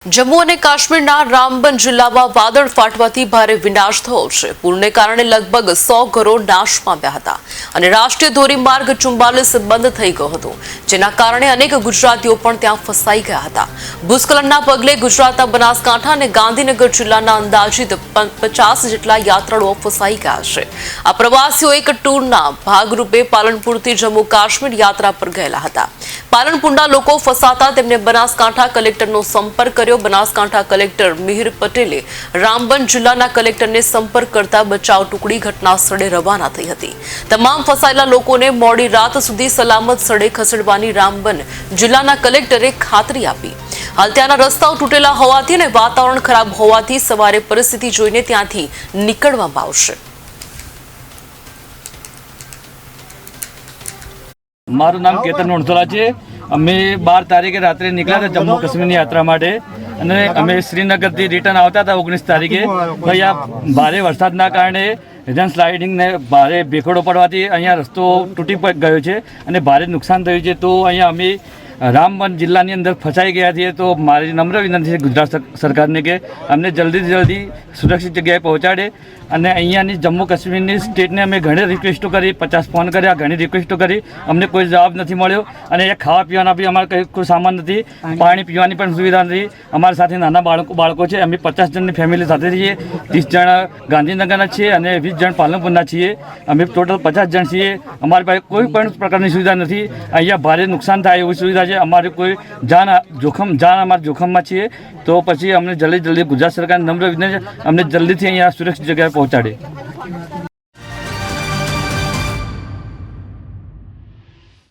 જમ્મુ અને કાશ્મીરના રામબન જિલ્લામાં વાદળ ફાટવાથી ભારે વિનાશ થયો છે। પૂરને કારણે લગભગ 100 ઘરો નાશ પામ્યા હતા અને રાષ્ટ્રીય ધોરીમાર્ગ 44 બંધ થઈ ગયો હતો, જેના કારણે અનેક ગુજરાતીઓ પણ ત્યાં ફસાઈ ગયા હતા। ભૂસ્ખલનના પગલે ગુજરાતના બનાસકાંઠા અને ગાંધીનગર જિલ્લાના અંદાજિત 50 જેટલા યાત્રાળુઓ ફસાઈ ગયા છે। આ પ્રવાસીઓ એક ટૂરના ભાગરૂપે પાલનપુરથી જમ્મુ કાશ્મીર યાત્રા પર ગયેલા હતા। પાલનપુરના લોકો ફસાતા તેમને બનાસકાંઠા કલેક્ટરનો સંપર્ક કર્યો। બનાસકાંઠા કલેક્ટર મિહિર પટેલે રામબન જિલ્લાના કલેક્ટરને સંપર્ક કરતા બચાવ ટુકડી ઘટના સ્થળે રવાના થઈ હતી। તમામ ફસાયેલા લોકોને મોડી રાત સુધી સલામત સ્થળે ખસેડવાની રામબન જિલ્લાના કલેક્ટરે ખાતરી આપી। હાલ ત્યાંના રસ્તાઓ તૂટેલા હોવાથી અને વાતાવરણ ખરાબ હોવાથી સવારે પરિસ્થિતિ જોઈને ત્યાંથી નીકળવામાં આવશે। મારું નામ કેતન વણસોલા છે। અમે 12 તારીખે રાત્રે નીકળ્યા હતા જમ્મુ કાશ્મીરની યાત્રા માટે અને અમે શ્રીનગરથી રિટર્ન આવતા હતા 19 તારીખે। ભાઈ આ ભારે વરસાદના કારણે સ્લાઇડિંગ ને ભારે ભેખડો પડવાથી અહીંયા રસ્તો તૂટી ગયો છે અને ભારે નુકસાન થયું છે। તો અહીંયા અમે રામબન જિલ્લાની અંદર ફસાઈ ગયા છીએ। તો મારી નમ્ર વિનંતી છે ગુજરાત સરકારને કે અમને જલ્દીથી જલ્દી સુરક્ષિત જગ્યાએ પહોંચાડે અને અહીંયાની જમ્મુ કાશ્મીરની સ્ટેટને અમે ઘણી રિક્વેસ્ટો કરી, 50 ફોન કર્યા, ઘણી રિક્વેસ્ટો કરી, અમને કોઈ જવાબ નથી મળ્યો અને અહીંયા ખાવા પીવાના બી અમારે કોઈ સામાન નથી, પાણી પીવાની પણ સુવિધા નથી। અમારી સાથે નાના બાળકો છે। અમે 50 જણની ફેમિલી સાથે છીએ, 30 જણ ગાંધીનગરના છીએ અને 20 જણ પાલનપુરના છીએ। અમે ટોટલ 50 જણ છીએ। અમારી પાસે કોઈ પણ પ્રકારની સુવિધા નથી। અહીંયા ભારે નુકસાન થાય એવી સુવિધા છે। અમારે કોઈ જાન અમારા જોખમમાં છીએ। તો પછી અમને જલ્દી ગુજરાત સરકાર નમ્ર વિનંતી છે અમને જલ્દીથી અહીંયા સુરક્ષિત જગ્યાએ પહોંચાડે।